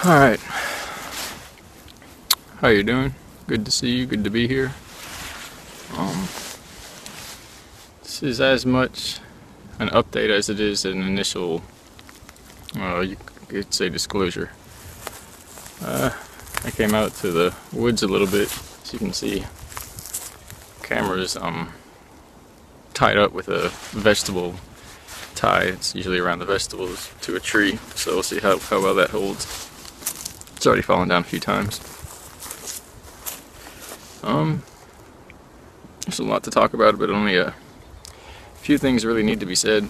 Alright, how you doing? Good to see you, good to be here. This is as much an update as it is an initial, you could say disclosure. I came out to the woods a little bit, as you can see. Camera's tied up with a vegetable tie. It's usually around the vegetables to a tree, so we'll see how well that holds. It's already fallen down a few times. There's a lot to talk about, but only a few things really need to be said.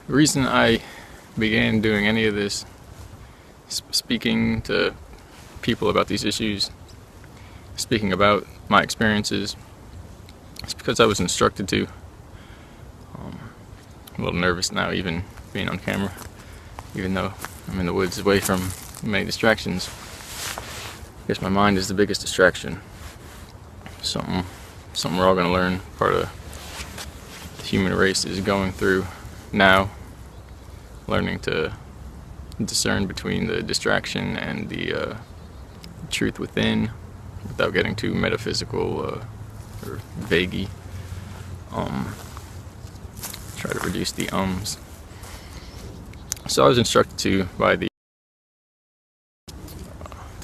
The reason I began doing any of this, speaking to people about these issues, speaking about my experiences, it's because I was instructed to. I'm a little nervous now, even being on camera, even though I'm in the woods away from many distractions. I guess my mind is the biggest distraction. Something we're all going to learn, part of the human race is going through now, learning to discern between the distraction and the truth within, without getting too metaphysical or vaguey. Try to reduce the ums. So I was instructed to by the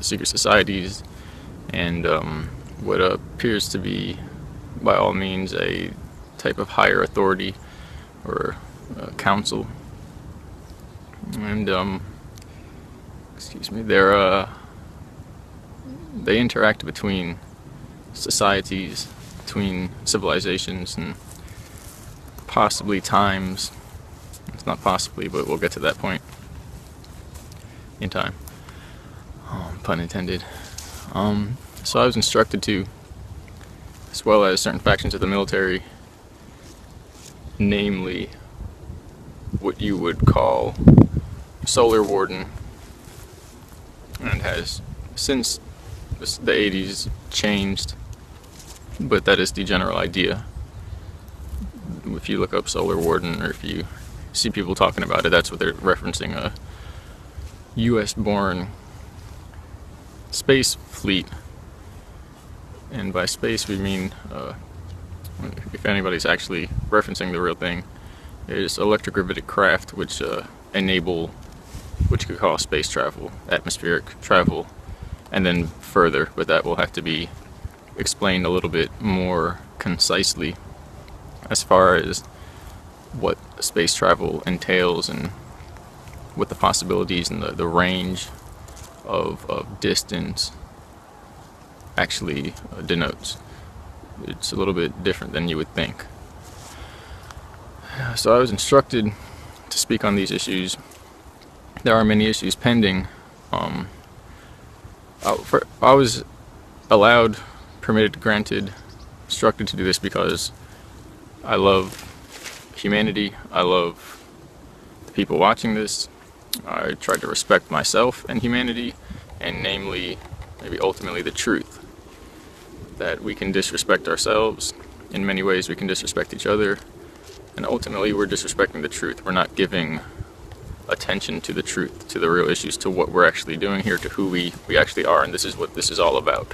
secret societies and what appears to be, by all means, a type of higher authority or council. And they interact between societies, between civilizations, and possibly times. It's not possibly, but we'll get to that point in time. Pun intended. So I was instructed to, as well as certain factions of the military, namely what you would call Solar Warden, and has since the 80s changed, but that is the general idea. If you look up Solar Warden, or if you see people talking about it, that's what they're referencing, a US-born space fleet. And by space we mean, if anybody's actually referencing the real thing, is electrogravitic craft which enable what you could call space travel, atmospheric travel, and then further, but that will have to be explained a little bit more concisely as far as what space travel entails and what the possibilities and the range of distance actually denotes. It's a little bit different than you would think. So I was instructed to speak on these issues. There are many issues pending. I was allowed, permitted, granted, instructed to do this because I love humanity. I love the people watching this. I try to respect myself and humanity, and namely, maybe ultimately, the truth. That we can disrespect ourselves. In many ways we can disrespect each other, and ultimately we're disrespecting the truth. We're not giving attention to the truth, to the real issues, to what we're actually doing here, to who we actually are, and this is what this is all about.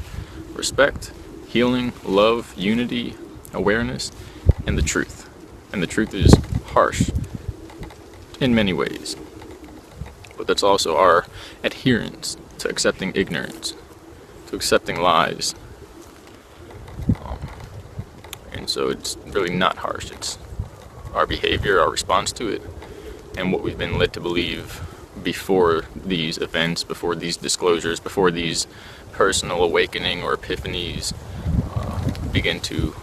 Respect, healing, love, unity, awareness, and the truth. And the truth is harsh in many ways, but that's also our adherence to accepting ignorance, to accepting lies. And so it's really not harsh. It's our behavior, our response to it, and what we've been led to believe before these events, before these disclosures, before these personal awakening or epiphanies begin to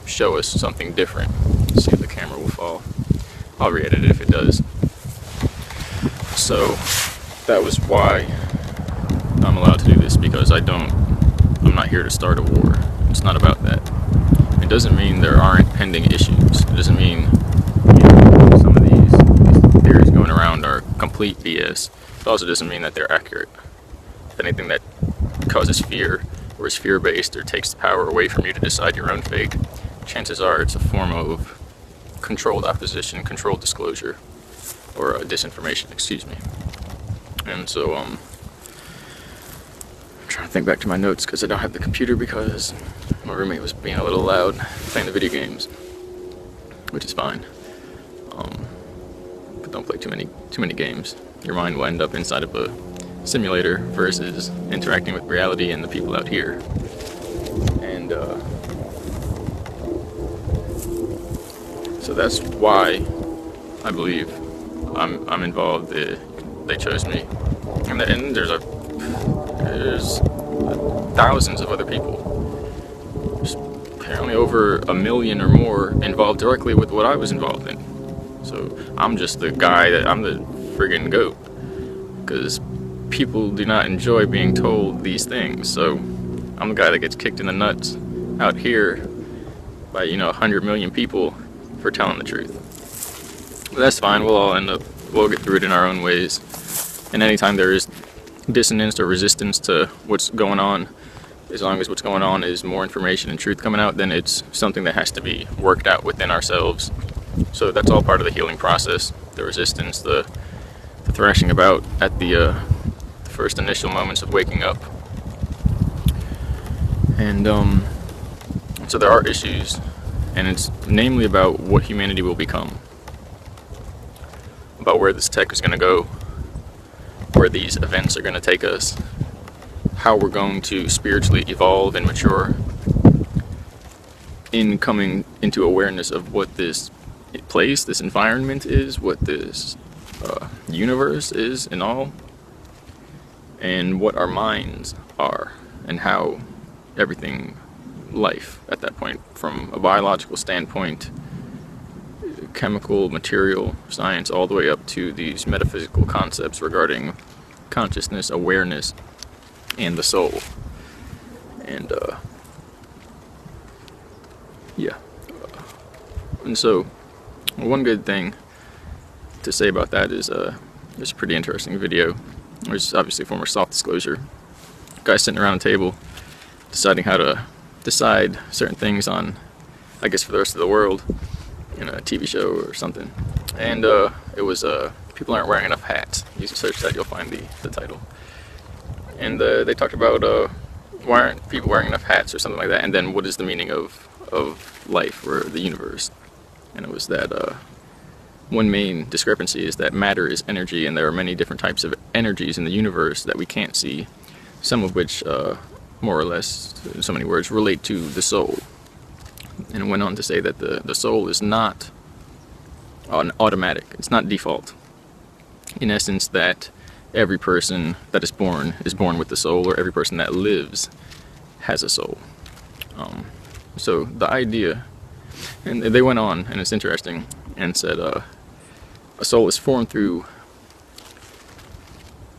show us something different. Let's see if the camera will fall. I'll re-edit it if it does. So that was why I'm allowed to do this, because I'm not here to start a war. It's not about that. It doesn't mean there aren't pending issues. It doesn't mean some of these theories going around are complete BS. It also doesn't mean that they're accurate. If anything that causes fear, or is fear-based, or takes the power away from you to decide your own fate, chances are it's a form of controlled opposition, controlled disclosure, or disinformation, excuse me. And so I'm trying to think back to my notes because I don't have the computer because my roommate was being a little loud playing the video games, which is fine. But don't play too many games. Your mind will end up inside of a simulator versus interacting with reality and the people out here. And so that's why I believe I'm involved. They chose me, and there's thousands of other people. There's apparently over 1 million or more involved directly with what I was involved in. So I'm just the guy I'm the friggin' goat, because people do not enjoy being told these things. So I'm the guy that gets kicked in the nuts out here by 100 million people for telling the truth. But that's fine. We'll get through it in our own ways. And anytime there is dissonance or resistance to what's going on, as long as what's going on is more information and truth coming out, then it's something that has to be worked out within ourselves. So that's all part of the healing process. The resistance, the thrashing about at the first initial moments of waking up. And so there are issues, and it's namely about what humanity will become, about where this tech is going to go, where these events are going to take us, how we're going to spiritually evolve and mature in coming into awareness of what this place, this environment is, what this universe is and all, and what our minds are, and how everything, life at that point, from a biological standpoint, chemical, material, science, all the way up to these metaphysical concepts regarding consciousness, awareness, and the soul. And yeah. And so one good thing to say about that is there's a pretty interesting video. There's obviously former self-disclosure. Guys sitting around a table deciding how to decide certain things on, I guess, for the rest of the world in a TV show or something. And it was people aren't wearing enough hats. You can search that, you'll find the title. And they talked about why aren't people wearing enough hats or something like that, and then what is the meaning of life or the universe. And it was that one main discrepancy is that matter is energy, and there are many different types of energies in the universe that we can't see, some of which more or less, in so many words, relate to the soul. And it went on to say that the soul is not an automatic, it's not default. In essence, that every person that is born with the soul, or every person that lives has a soul. So the idea, and they went on, and it's interesting, and said a soul is formed through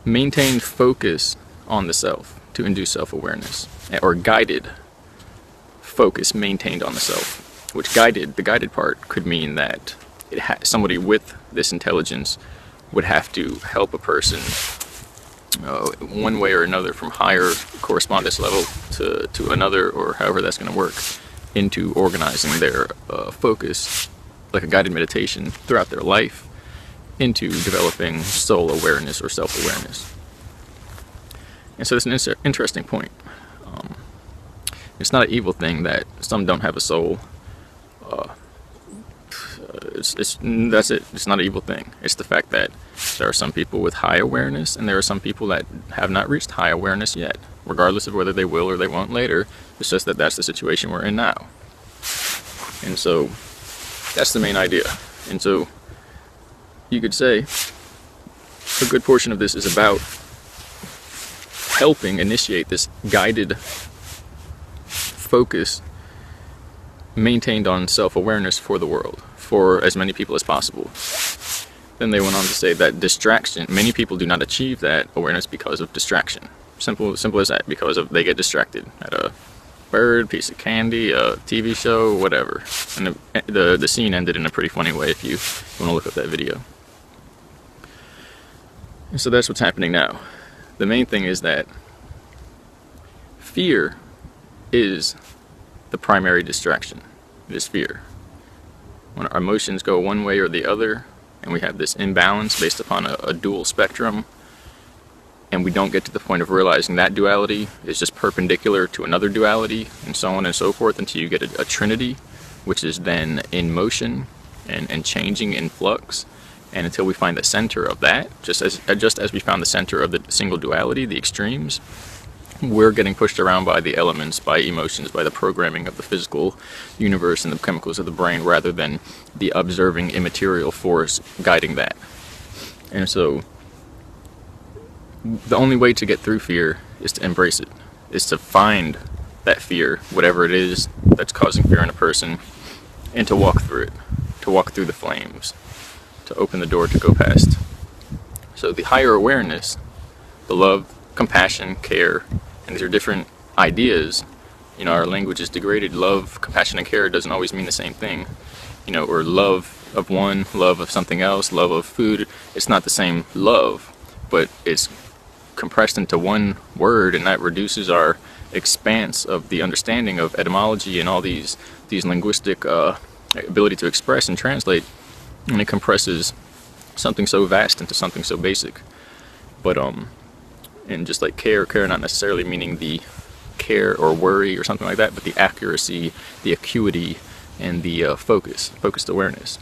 maintained focus on the self to induce self-awareness, or guided focus maintained on the self, which the guided part could mean that somebody with this intelligence would have to help a person one way or another, from higher correspondence level to another, or however that's going to work, into organizing their focus, like a guided meditation throughout their life, into developing soul awareness or self-awareness. And so it's an interesting point. It's not an evil thing that some don't have a soul. That's it. It's not an evil thing. It's the fact that there are some people with high awareness, and there are some people that have not reached high awareness yet, regardless of whether they will or they won't later. It's just that that's the situation we're in now. And so that's the main idea. And so you could say a good portion of this is about helping initiate this guided focus maintained on self-awareness for the world, for as many people as possible. Then they went on to say that distraction, many people do not achieve that awareness because of distraction. Simple as that, because they get distracted at a bird, piece of candy, a TV show, whatever. And the scene ended in a pretty funny way if you want to look up that video. And so that's what's happening now. The main thing is that fear is the primary distraction. It is fear. When our emotions go one way or the other, and we have this imbalance based upon a dual spectrum, and we don't get to the point of realizing that duality is just perpendicular to another duality, and so on and so forth, until you get a trinity, which is then in motion and changing in flux. And until we find the center of that, just as we found the center of the single duality, the extremes, we're getting pushed around by the elements, by emotions, by the programming of the physical universe and the chemicals of the brain, rather than the observing immaterial force guiding that. And so the only way to get through fear is to embrace it, is to find that fear, whatever it is that's causing fear in a person, and to walk through it, to walk through the flames, to open the door to go past. So the higher awareness, the love, compassion, care, and these are different ideas. You know, our language is degraded. Love, compassion, and care doesn't always mean the same thing. You know, or love of one, love of something else, love of food. It's not the same love, but it's compressed into one word, and that reduces our expanse of the understanding of etymology and all these linguistic ability to express and translate, and it compresses something so vast into something so basic. But and just like care not necessarily meaning the care or worry or something like that, but the accuracy, the acuity, and the focused awareness.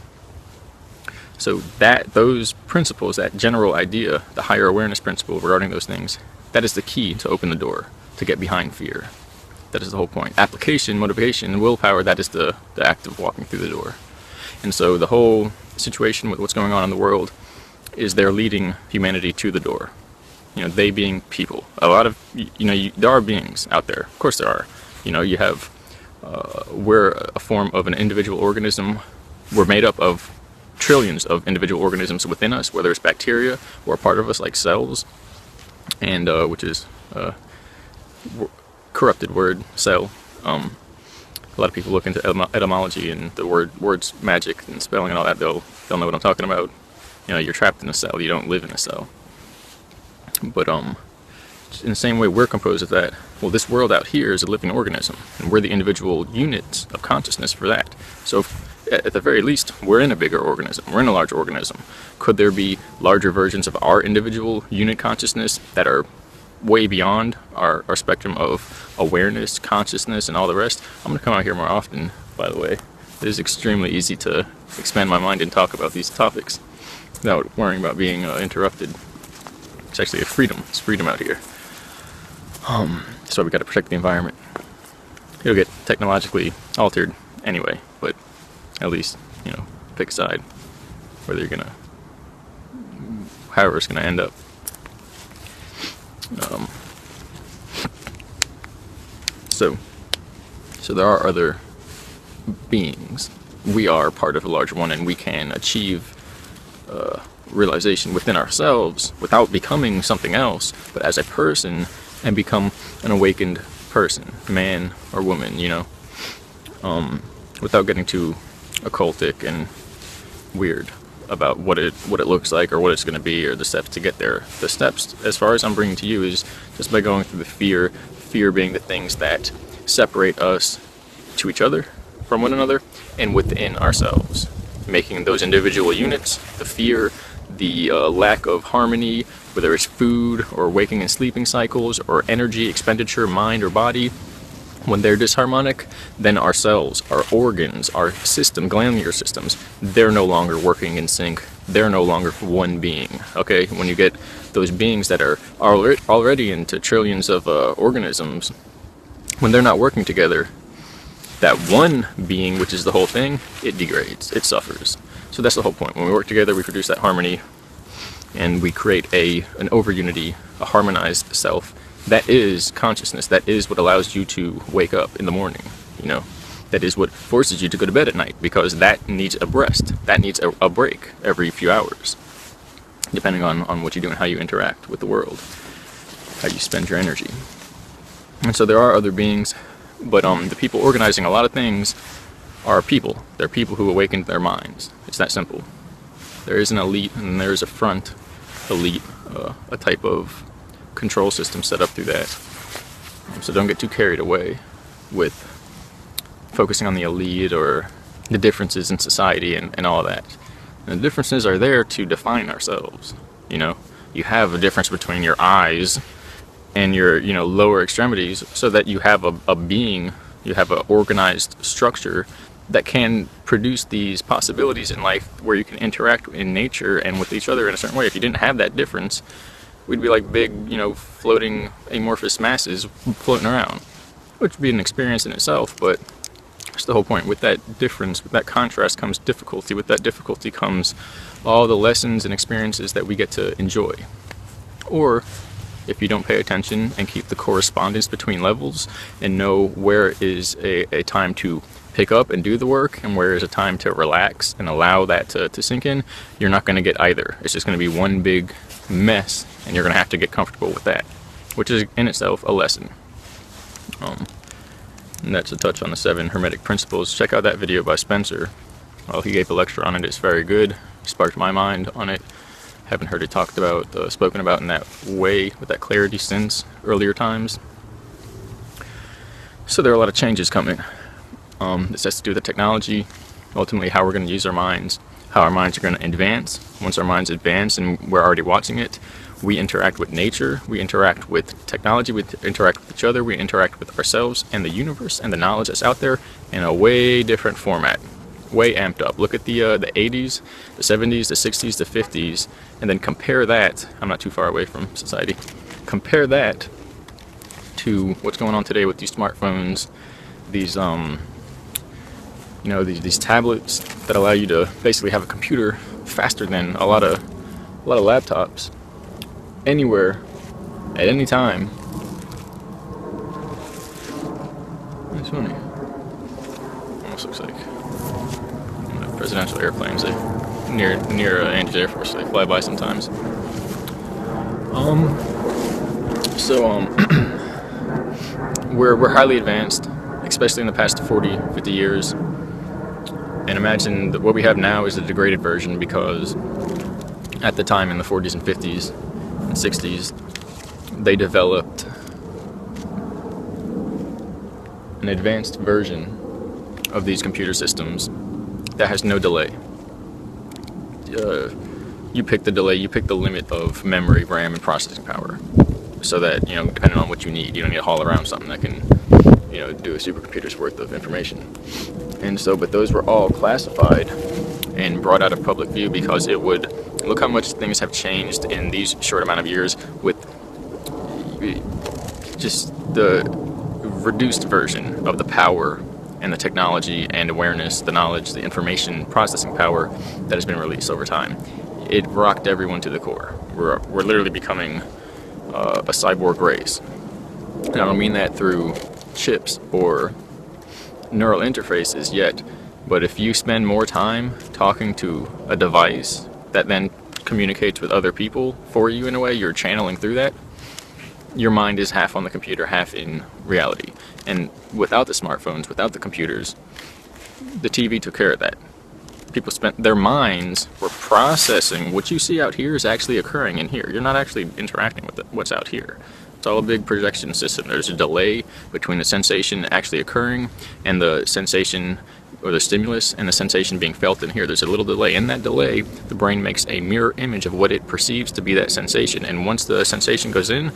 So those principles, that general idea, the higher awareness principle regarding those things, that is the key to open the door, to get behind fear. That is the whole point. Application, motivation, and willpower, that is the act of walking through the door. And so the whole situation with what's going on in the world is they're leading humanity to the door. You know, they being people. A lot of, there are beings out there. Of course there are. You know, you have, we're a form of an individual organism. We're made up of trillions of individual organisms within us, whether it's bacteria or a part of us like cells, and which is a corrupted word, cell. A lot of people look into etymology and the words magic and spelling and all that. They'll know what I'm talking about. You know, you're trapped in a cell. You don't live in a cell. But in the same way we're composed of that, well, this world out here is a living organism, and we're the individual units of consciousness for that. So at the very least, we're in a bigger organism. We're in a larger organism. Could there be larger versions of our individual unit consciousness that are way beyond our spectrum of awareness, consciousness, and all the rest? I'm going to come out here more often, by the way. It is extremely easy to expand my mind and talk about these topics without worrying about being interrupted. It's actually a freedom. It's freedom out here. That's why we got to protect the environment. It'll get technologically altered anyway, but at least, pick a side, whether you're gonna, however it's gonna end up. So there are other beings. We are part of a larger one, and we can achieve realization within ourselves without becoming something else, but as a person, and become an awakened person, man or woman, without getting too occultic and weird about what it looks like or what it's going to be or the steps to get there. The steps, as far as I'm bringing to you, is just by going through the fear being the things that separate us to each other, from one another, and within ourselves, making those individual units, the fear, the lack of harmony, whether it's food or waking and sleeping cycles or energy expenditure, mind or body, when they're disharmonic, then our cells, our organs, our system, glandular systems, they're no longer working in sync. They're no longer one being. Okay, when you get those beings that are already into trillions of organisms, when they're not working together, that one being, which is the whole thing, it degrades, it suffers. So that's the whole point. When we work together, we produce that harmony, and we create an over-unity, a harmonized self. That is consciousness. That is what allows you to wake up in the morning. That is what forces you to go to bed at night, because that needs a rest. That needs a break every few hours, depending on what you do and how you interact with the world, how you spend your energy. And so there are other beings, but the people organizing a lot of things are people. They're people who awakened their minds. It's that simple. There is an elite and there is a front elite, a type of control system set up through that. So don't get too carried away with focusing on the elite or the differences in society and all that. And the differences are there to define ourselves, you have a difference between your eyes and your, you know, lower extremities, so that you have a being, you have an organized structure that can produce these possibilities in life where you can interact in nature and with each other in a certain way. If you didn't have that difference, we'd be like big, you know, floating amorphous masses floating around, which would be an experience in itself. But that's the whole point. With that difference, with that contrast comes difficulty. With that difficulty comes all the lessons and experiences that we get to enjoy. Or if you don't pay attention and keep the correspondence between levels and know where is a time to pick up and do the work and where is a time to relax and allow that to sink in, you're not going to get either. It's just going to be one big mess, and you're going to have to get comfortable with that, which is in itself a lesson. And that's a touch on the 7 Hermetic Principles. Check out that video by Spencer. Well, he gave a lecture on it. It's very good. Sparked my mind on it. Haven't heard it talked about, spoken about in that way, with that clarity since earlier times. So there are a lot of changes coming. This has to do with the technology, ultimately how we're going to use our minds, how our minds are going to advance. Once our minds advance and we're already watching it, we interact with nature, we interact with technology, we interact with each other, we interact with ourselves and the universe and the knowledge that's out there in a way different format, way amped up. Look at the 80s, the 70s, the 60s, the 50s, and then compare that. I'm not too far away from society. Compare that to what's going on today with these smartphones, these you know, these tablets that allow you to basically have a computer faster than a lot of laptops, anywhere, at any time. That's funny. Almost looks like presidential airplanes. They near Andrews Air Force. They fly by sometimes. We're highly advanced, especially in the past 40, 50 years. And imagine that what we have now is a degraded version, because at the time in the 40s and 50s and 60s, they developed an advanced version of these computer systems that has no delay. You pick the delay, you pick the limit of memory, RAM, and processing power, so that, you know, depending on what you need, you don't need to haul around something that can, you know, do a supercomputer's worth of information. And so, but those were all classified and brought out of public view, because it would, look how much things have changed in these short amount of years with just the reduced version of the power and the technology and awareness, the knowledge, the information processing power that has been released over time. It rocked everyone to the core. We're literally becoming a cyborg race. And I don't mean that through chips or neural interfaces yet, but if you spend more time talking to a device that then communicates with other people for you in a way, you're channeling through that, your mind is half on the computer, half in reality. And without the smartphones, without the computers, the TV took care of that. People spent, their minds were processing what you see out here is actually occurring in here. You're not actually interacting with what's out here. It's all a big projection system. There's a delay between the sensation actually occurring and the sensation, or the stimulus, and the sensation being felt in here. There's a little delay. In that delay, the brain makes a mirror image of what it perceives to be that sensation. And once the sensation goes in,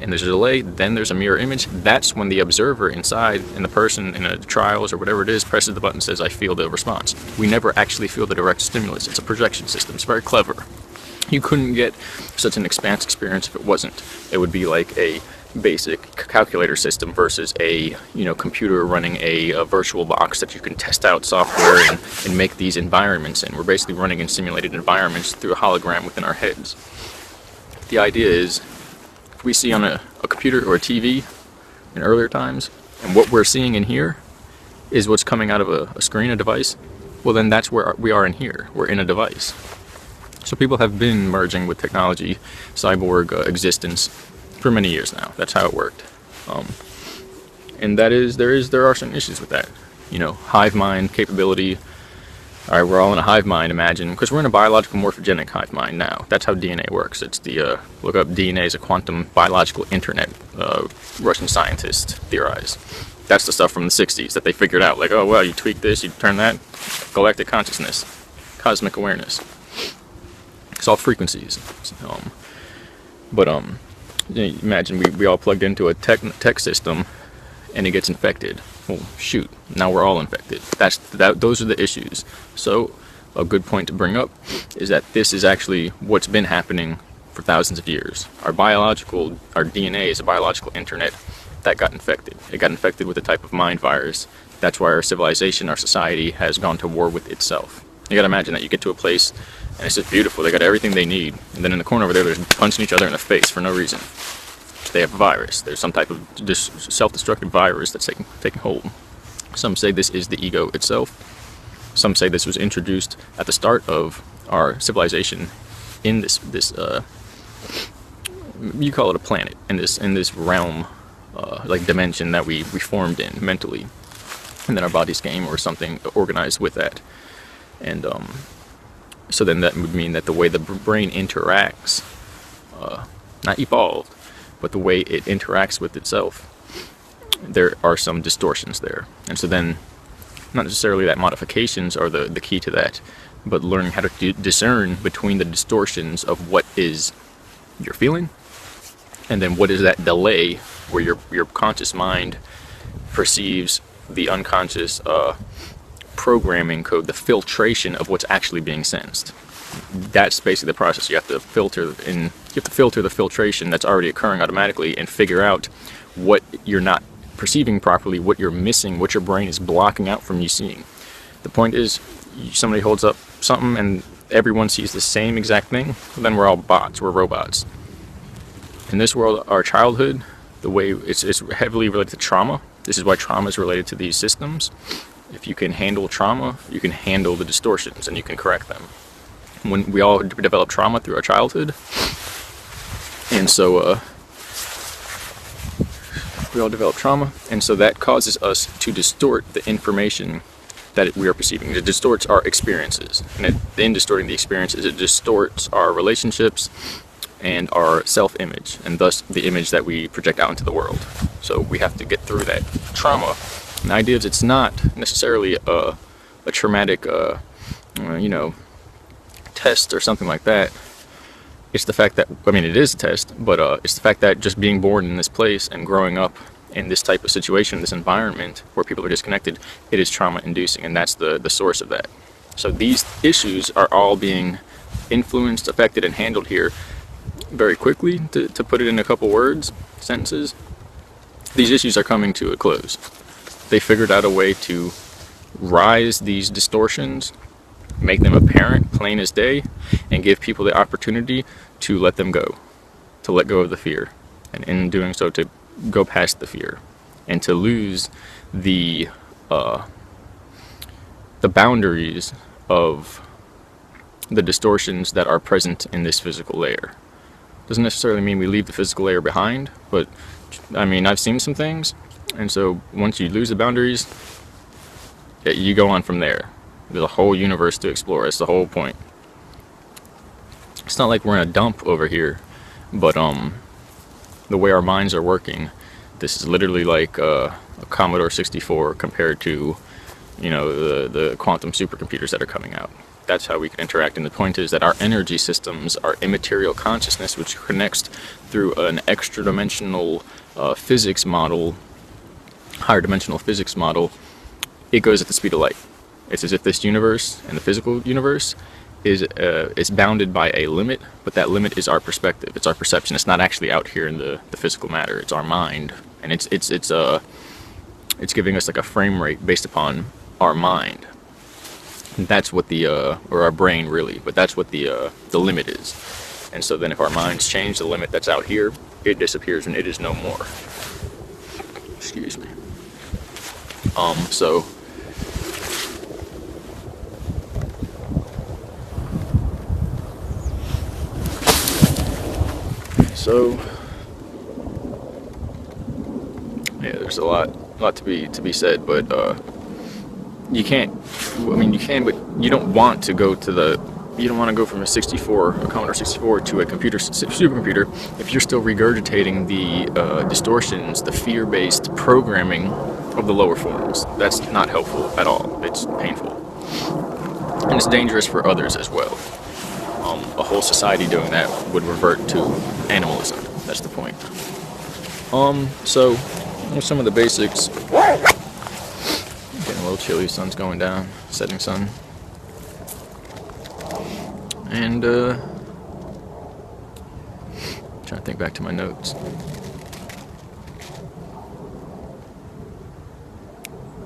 and there's a delay, then there's a mirror image. That's when the observer inside, and the person in a trials or whatever it is, presses the button and says, I feel the response. We never actually feel the direct stimulus. It's a projection system. It's very clever. You couldn't get such an expanse experience if it wasn't. It would be like a basic calculator system versus a, you know, computer running a virtual box that you can test out software and make these environments in. We're basically running in simulated environments through a hologram within our heads. The idea is, if we see on a computer or a TV in earlier times, and what we're seeing in here is what's coming out of a screen, a device, well then that's where we are in here. We're in a device. So people have been merging with technology, cyborg existence, for many years now. That's how it worked. And there are some issues with that. You know, hive mind capability. All right, we're all in a hive mind, imagine, because we're in a biological morphogenic hive mind now. That's how DNA works. It's the, look up DNA as a quantum biological internet, Russian scientists theorized. That's the stuff from the 60s that they figured out, like, oh, well, you tweak this, you turn that, galactic consciousness, cosmic awareness. It's all frequencies. But imagine we all plugged into a tech system, and it gets infected. Well, shoot, now we're all infected. Those are the issues. So a good point to bring up is that this is actually what's been happening for thousands of years. Our DNA is a biological internet that got infected. It got infected with a type of mind virus. That's why our civilization, our society, has gone to war with itself. You gotta imagine that you get to a place and it's just beautiful. They got everything they need, and then in the corner over there, they're punching each other in the face for no reason. They have a virus. There's some type of self-destructive virus that's taking hold. Some say this is the ego itself. Some say this was introduced at the start of our civilization in this you call it a planet, in this realm, like dimension that we formed in mentally, and then our bodies came or something organized with that. And so then that would mean that the way the brain interacts, not evolved, but the way it interacts with itself, there are some distortions there. And so then, not necessarily that modifications are the key to that, but learning how to discern between the distortions of what is you're feeling, and then what is that delay where your conscious mind perceives the unconscious programming code, the filtration of what's actually being sensed. That's basically the process. You have to filter the filtration that's already occurring automatically and figure out what you're not perceiving properly, what you're missing, what your brain is blocking out from you seeing. The point is, somebody holds up something and everyone sees the same exact thing, then we're all bots, we're robots. In this world, our childhood, the way it's heavily related to trauma. This is why trauma is related to these systems. If you can handle trauma, you can handle the distortions and you can correct them. When we all develop trauma through our childhood, and so we all develop trauma, and so that causes us to distort the information that we are perceiving. It distorts our experiences, and in distorting the experiences, it distorts our relationships and our self-image, and thus the image that we project out into the world. So we have to get through that trauma. And the idea is it's not necessarily a traumatic, test or something like that. It's the fact that, it is a test, but it's the fact that just being born in this place and growing up in this type of situation, this environment where people are disconnected, it is trauma-inducing, and that's the source of that. So these issues are all being influenced, affected, and handled here very quickly. To put it in a couple words, sentences, these issues are coming to a close. They figured out a way to rise these distortions, make them apparent, plain as day, and give people the opportunity to let them go, to let go of the fear, and in doing so to go past the fear, and to lose the boundaries of the distortions that are present in this physical layer. Doesn't necessarily mean we leave the physical layer behind, but I've seen some things, and so once you lose the boundaries, you go on from there. There's a whole universe to explore. That's the whole point. It's not like we're in a dump over here, but the way our minds are working, this is literally like a Commodore 64 compared to, the quantum supercomputers that are coming out. That's how we can interact. And the point is that our energy systems, our immaterial consciousness, which connects through an extra dimensional physics model, higher dimensional physics model, it goes at the speed of light. It's as if this universe and the physical universe is bounded by a limit, but that limit is our perspective. It's our perception. It's not actually out here in the physical matter. It's our mind, and it's giving us like a frame rate based upon our mind. And that's what or our brain really, but that's what the limit is. And so then if our minds change the limit that's out here, it disappears and it is no more. Excuse me. So yeah, there's a lot to be said, but you can't. You can, but you don't want to go you don't want to go from a Commodore 64 to a supercomputer if you're still regurgitating the distortions, the fear-based programming of the lower forms. That's not helpful at all. It's painful, and it's dangerous for others as well. A whole society doing that would revert to animalism. That's the point. So here's some of the basics. Getting a little chilly, sun's going down, setting sun. And trying to think back to my notes.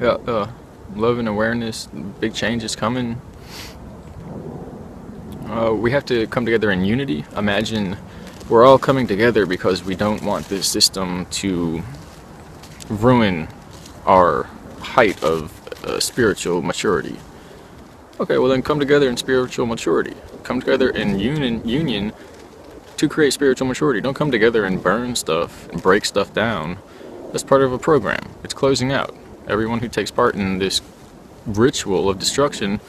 Yeah, love and awareness, big change is coming. We have to come together in unity. Imagine we're all coming together because we don't want this system to ruin our height of spiritual maturity. Okay, well then come together in spiritual maturity. Come together in union to create spiritual maturity. Don't come together and burn stuff and break stuff down. That's part of a program. It's closing out. Everyone who takes part in this ritual of destruction,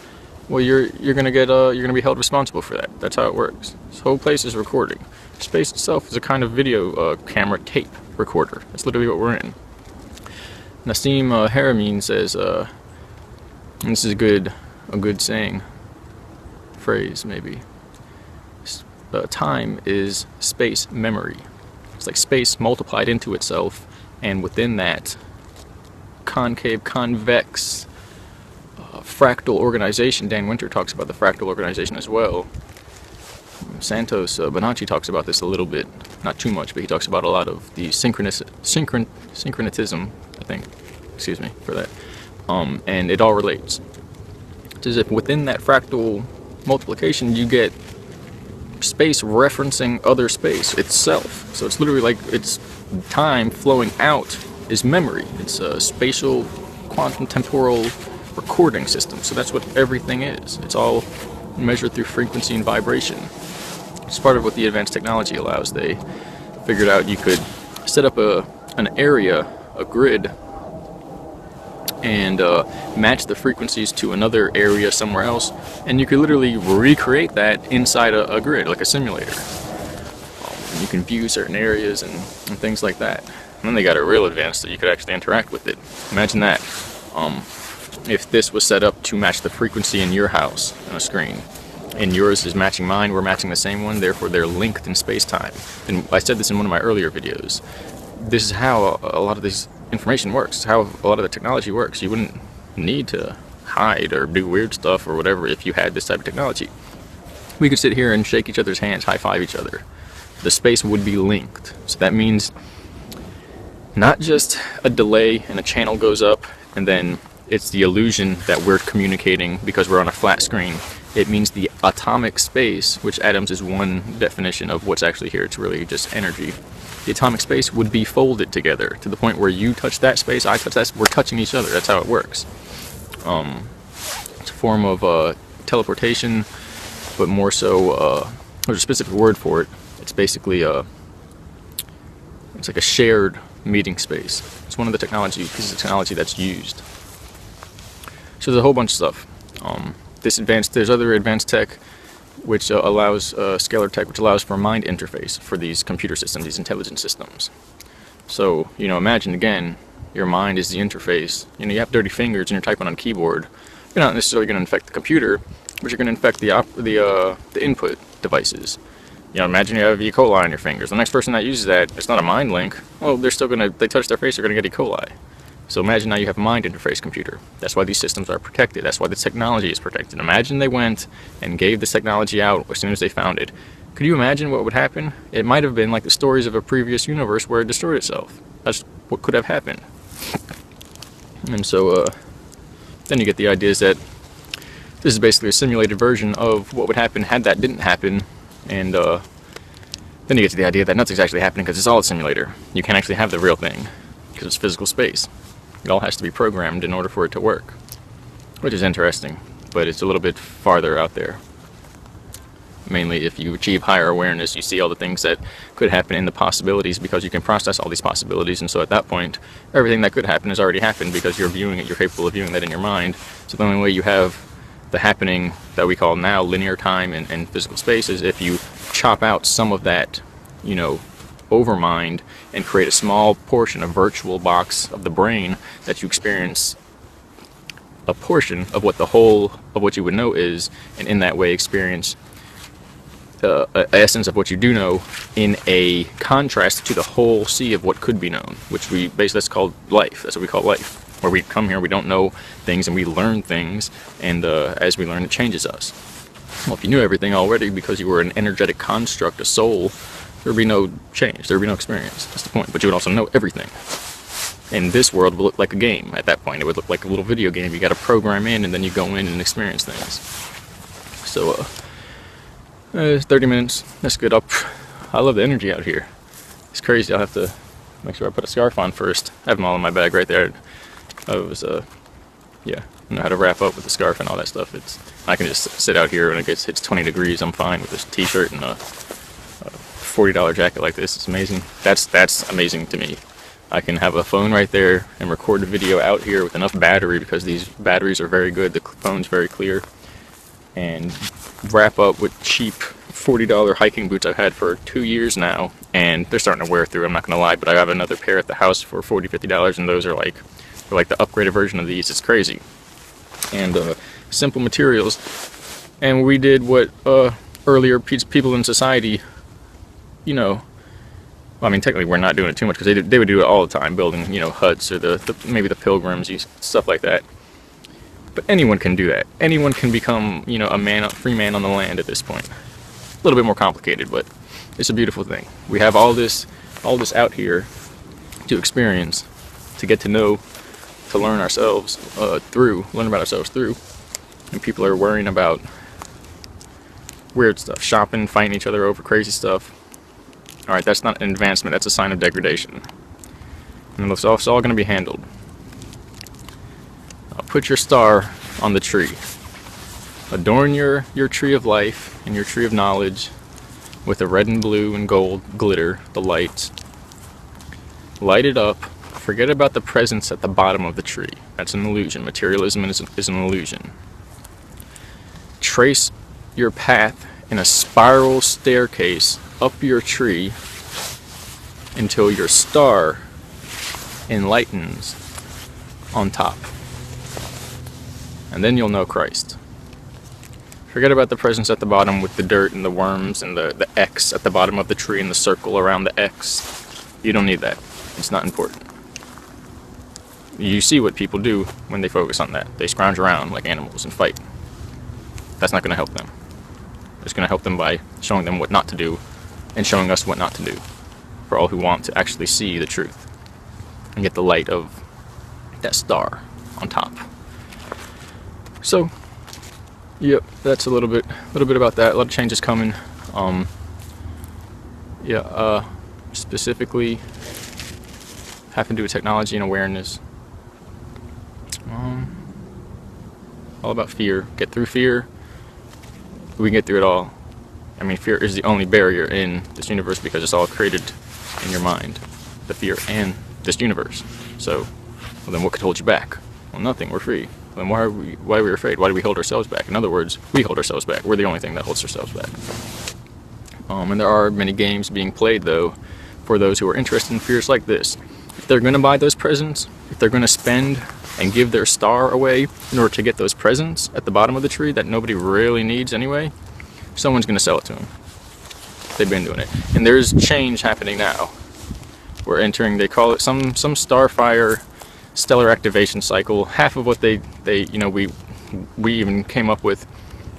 well, you're gonna be held responsible for that. That's how it works. This whole place is recording. Space itself is a kind of video camera tape recorder. That's literally what we're in. Nassim Haramein says, and this is a good saying, phrase maybe. Time is space memory. It's like space multiplied into itself, and within that concave, convex, fractal organization. Dan Winter talks about the fractal organization as well. Santos Bonacci talks about this a little bit, not too much, but he talks about a lot of the syncretism, I think, excuse me for that, and it all relates. It's as if within that fractal multiplication you get space referencing other space itself. So it's literally like it's time flowing out is memory. It's a spatial quantum temporal recording system. So that's what everything is. It's all measured through frequency and vibration. It's part of what the advanced technology allows. They figured out you could set up an area, a grid, and match the frequencies to another area somewhere else, and you could literally recreate that inside a grid, like a simulator. You can view certain areas and things like that. And then they got it real advanced so you could actually interact with it. Imagine that. If this was set up to match the frequency in your house on a screen, and yours is matching mine, we're matching the same one, therefore they're linked in space-time. And I said this in one of my earlier videos. This is how a lot of this information works, how a lot of the technology works. You wouldn't need to hide or do weird stuff or whatever if you had this type of technology. We could sit here and shake each other's hands, high-five each other. The space would be linked. So that means not just a delay and a channel goes up and then it's the illusion that we're communicating because we're on a flat screen. It means the atomic space, which atoms is one definition of what's actually here. It's really just energy. The atomic space would be folded together to the point where you touch that space, I touch that, we're touching each other. That's how it works. It's a form of teleportation, but more so, there's a specific word for it. It's basically it's like a shared meeting space. It's one of the pieces of technology that's used. So there's a whole bunch of stuff. There's other advanced tech which allows scalar tech, which allows for a mind interface for these computer systems, these intelligent systems. So, imagine again, your mind is the interface. You have dirty fingers and you're typing on a keyboard. You're not necessarily going to infect the computer, but you're going to infect the input devices. Imagine you have E. coli on your fingers. The next person that uses that, it's not a mind link. Well, they touch their face, they're going to get E. coli. So imagine now you have a mind interface computer. That's why these systems are protected. That's why the technology is protected. Imagine they went and gave this technology out as soon as they found it. Could you imagine what would happen? It might have been like the stories of a previous universe where it destroyed itself. That's what could have happened. And so then you get the ideas that this is basically a simulated version of what would happen had that didn't happen. And then you get to the idea that nothing's actually happening because it's all a simulator. You can't actually have the real thing because it's physical space. It all has to be programmed in order for it to work, which is interesting, but it's a little bit farther out there. Mainly if you achieve higher awareness, you see all the things that could happen in the possibilities because you can process all these possibilities, and so at that point, everything that could happen has already happened because you're viewing it, you're capable of viewing that in your mind. So the only way you have the happening that we call now linear time and physical space is if you chop out some of that, overmind and create a small portion, a virtual box of the brain that you experience a portion of what the whole of what you would know is, and in that way experience the essence of what you do know in a contrast to the whole sea of what could be known, which we basically, that's called life. That's what we call life, where we come here, we don't know things, and we learn things, and as we learn, it changes us. Well, if you knew everything already because you were an energetic construct, a soul, there would be no change, there would be no experience. That's the point. But you would also know everything. And this world would look like a game at that point. It would look like a little video game. You got to program in, and then you go in and experience things. So, 30 minutes. That's good. I love the energy out here. It's crazy. I'll have to make sure I put a scarf on first. I have them all in my bag right there. I was, yeah, I know how to wrap up with the scarf and all that stuff. I can just sit out here when it hits 20 degrees. I'm fine with this t-shirt and a $40 jacket like this. It's amazing. That's amazing to me. I can have a phone right there and record the video out here with enough battery, because these batteries are very good. The phone's very clear. And wrap up with cheap $40 hiking boots I've had for 2 years now, and they're starting to wear through, I'm not gonna lie, but I have another pair at the house for $40, $50, and those are like the upgraded version of these. It's crazy. And simple materials. And we did what earlier people in society, you know, well, I mean, technically we're not doing it too much, because they would do it all the time, building, you know, huts, or maybe the pilgrims, stuff like that. But anyone can do that. Anyone can become, you know, a free man on the land at this point. A little bit more complicated, but it's a beautiful thing. We have all this out here to experience, to get to know, to learn ourselves learn about ourselves through. And people are worrying about weird stuff, shopping, fighting each other over crazy stuff. All right, that's not an advancement. That's a sign of degradation. And it's all going to be handled. Put your star on the tree. Adorn your tree of life and your tree of knowledge with the red and blue and gold glitter, the lights. Light it up. Forget about the presence at the bottom of the tree. That's an illusion. Materialism is an illusion. Trace your path in a spiral staircase up your tree until your star enlightens on top. And then you'll know Christ. Forget about the presence at the bottom with the dirt and the worms and the X at the bottom of the tree and the circle around the X. You don't need that. It's not important. You see what people do when they focus on that. They scrounge around like animals and fight. That's not going to help them. It's going to help them by showing them what not to do and showing us what not to do, for all who want to actually see the truth and get the light of that star on top. So, yep, that's a little bit about that. A lot of changes coming. Specifically having to do with technology and awareness. All about fear. Get through fear. We can get through it all. I mean, fear is the only barrier in this universe, because it's all created in your mind. The fear and this universe. So, well, then what could hold you back? Well, nothing. We're free. Then why are we afraid? Why do we hold ourselves back? In other words, we hold ourselves back. We're the only thing that holds ourselves back. And there are many games being played, though, for those who are interested in fears like this. If they're going to buy those presents, if they're going to spend and give their star away in order to get those presents at the bottom of the tree that nobody really needs anyway, someone's going to sell it to them. They've been doing it. And there's change happening now. We're entering, they call it some starfire stellar activation cycle. Half of what we even came up with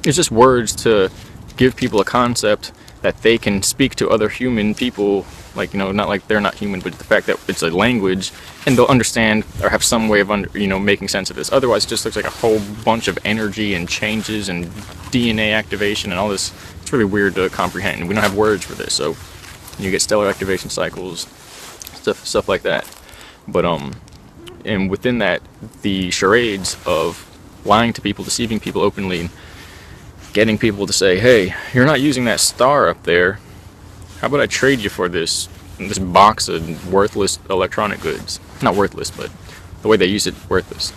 is just words to give people a concept that they can speak to other human people, like, you know, not like they're not human, but the fact that it's a language, and they'll understand or have some way of making sense of this. Otherwise, it just looks like a whole bunch of energy and changes and DNA activation and all this. It's really weird to comprehend. We don't have words for this, so you get stellar activation cycles, stuff like that. But and within that, the charades of lying to people, deceiving people openly, and getting people to say, hey, you're not using that star up there. How about I trade you for this box of worthless electronic goods? Not worthless, but the way they use it, worthless.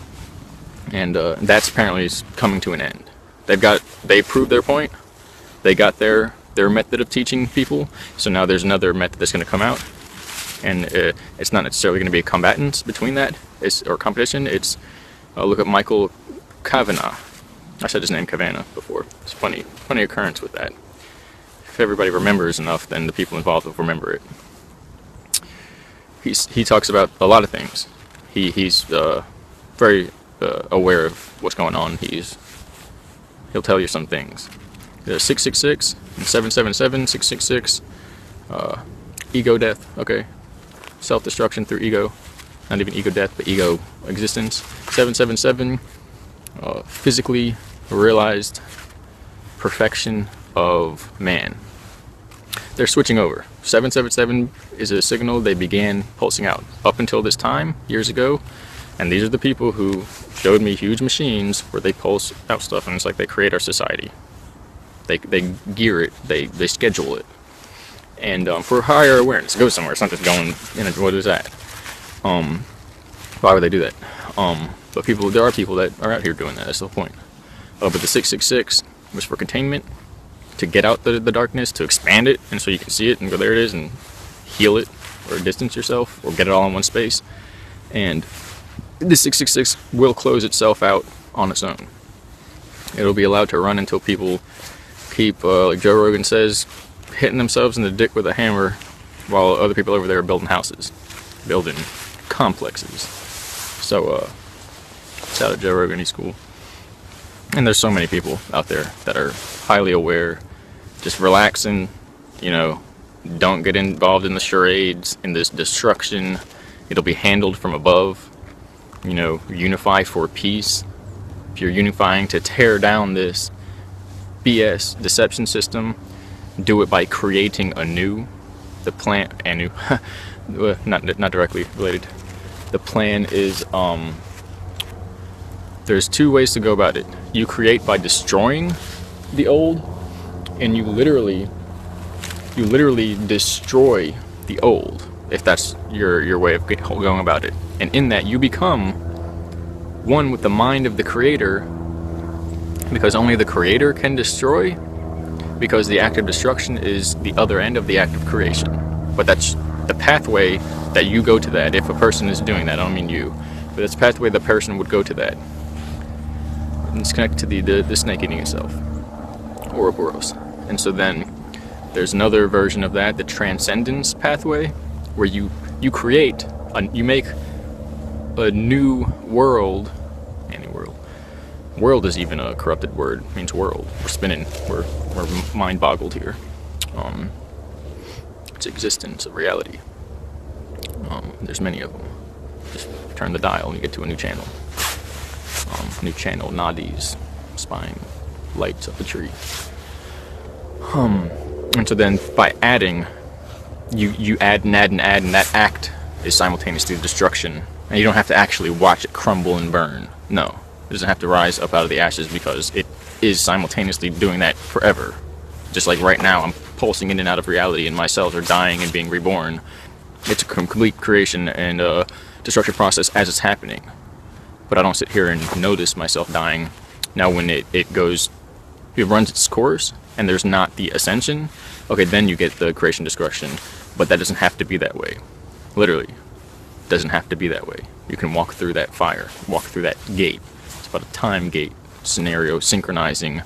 And that's apparently coming to an end. They proved their point. They got their method of teaching people. So now there's another method that's going to come out. And it's not necessarily going to be a combatants between that, or competition. It's look at Michael Kavanagh. I said his name Kavanagh before. It's funny occurrence with that. if everybody remembers enough, then the people involved will remember it. He talks about a lot of things. He's very aware of what's going on. He'll tell you some things. There's 666 and 777. 666, ego death. Okay, self-destruction through ego. Not even ego death, but ego existence. 777, physically realized perfection of man. They're switching over. 777 is a signal they began pulsing out up until this time, years ago. And these are the people who showed me huge machines where they pulse out stuff, and it's like they create our society. They gear it, they schedule it. And for higher awareness, it goes somewhere. It's not just going in. What is that? Why would they do that? But there are people that are out here doing that. That's the point. But the 666 was for containment, to get out the darkness, to expand it, and so you can see it and go, there it is, and heal it, or distance yourself, or get it all in one space. And the 666 will close itself out on its own. It'll be allowed to run until people keep, like Joe Rogan says, hitting themselves in the dick with a hammer, while other people over there are building houses, building complexes. So, shout out Joe Rogan, he's cool. And there's so many people out there that are highly aware, just relaxing, don't get involved in the charades, in this destruction. It'll be handled from above. Unify for peace. If you're unifying to tear down this BS deception system, do it by creating anew. The plan, anew, not directly related. The plan is, there's two ways to go about it. You create by destroying the old, and you literally destroy the old, if that's your way of going about it. And in that, you become one with the mind of the creator, because only the creator can destroy, because the act of destruction is the other end of the act of creation. But that's the pathway that you go to that. If a person is doing that, I don't mean you, but that's the pathway the person would go to that. And it's connected to the snake eating itself, Ouroboros. And so then there's another version of that, the transcendence pathway, where you create, you make a new world. Any world. World is even a corrupted word. It means world. We're spinning. We're mind boggled here. It's existence, a reality. There's many of them. Just turn the dial and you get to a new channel. New channel, nadis, spine, lights up the tree. And so then by adding, you add and add and add, and that act is simultaneously destruction. And you don't have to actually watch it crumble and burn. No, it doesn't have to rise up out of the ashes, because it is simultaneously doing that forever. Just like right now, I'm pulsing in and out of reality, and my cells are dying and being reborn. It's a complete creation and destruction process as it's happening. But I don't sit here and notice myself dying. Now when it runs its course, and there's not the ascension, okay, then you get the creation destruction. But that doesn't have to be that way. Literally, doesn't have to be that way. You can walk through that fire, walk through that gate. It's about a time gate scenario, synchronizing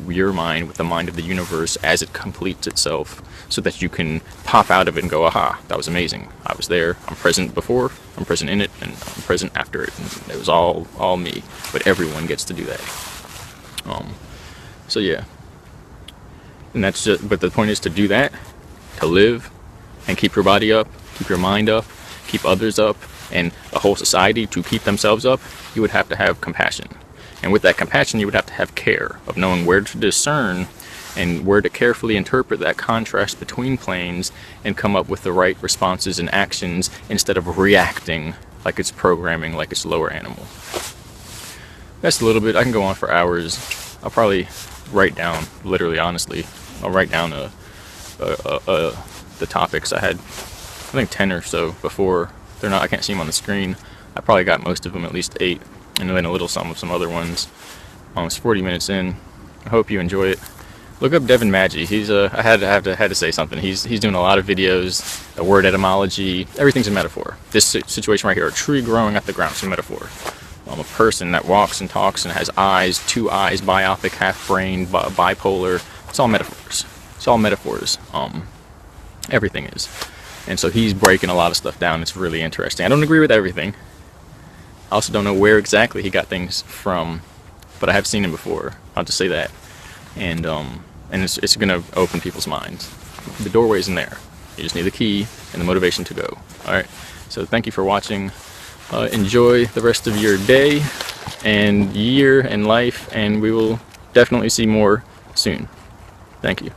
your mind with the mind of the universe as it completes itself, so that you can pop out of it and go, aha, that was amazing. I was there. I'm present before, I'm present in it, and I'm present after it. And it was all me. But everyone gets to do that. So yeah. And that's just, but the point is to do that, to live, and keep your body up, keep your mind up, keep others up, and a whole society to keep themselves up. You would have to have compassion. And with that compassion, you would have to have care of knowing where to discern and where to carefully interpret that contrast between planes and come up with the right responses and actions, instead of reacting like it's programming, like it's lower animal. That's a little bit. I can go on for hours. I'll probably write down, literally, honestly, I'll write down the topics. I had, I think, 10 or so before. They're not, I can't see them on the screen. I probably got most of them, at least 8, and then a little some of some other ones. It's 40 minutes in. I hope you enjoy it. Look up Devin Maggi. He's I had to say something. He's doing a lot of videos. The word etymology, everything's a metaphor. This situation right here, a tree growing at the ground, is a metaphor. A person that walks and talks and has eyes, 2 eyes, biopic, half-brained, bipolar. It's all metaphors. It's all metaphors. Everything is. And so he's breaking a lot of stuff down. It's really interesting. I don't agree with everything. I also don't know where exactly he got things from, but I have seen him before. I'll just say that. And it's going to open people's minds. The doorway's in there. You just need the key and the motivation to go. Alright, so thank you for watching. Enjoy the rest of your day and year and life, and we will definitely see more soon. Thank you.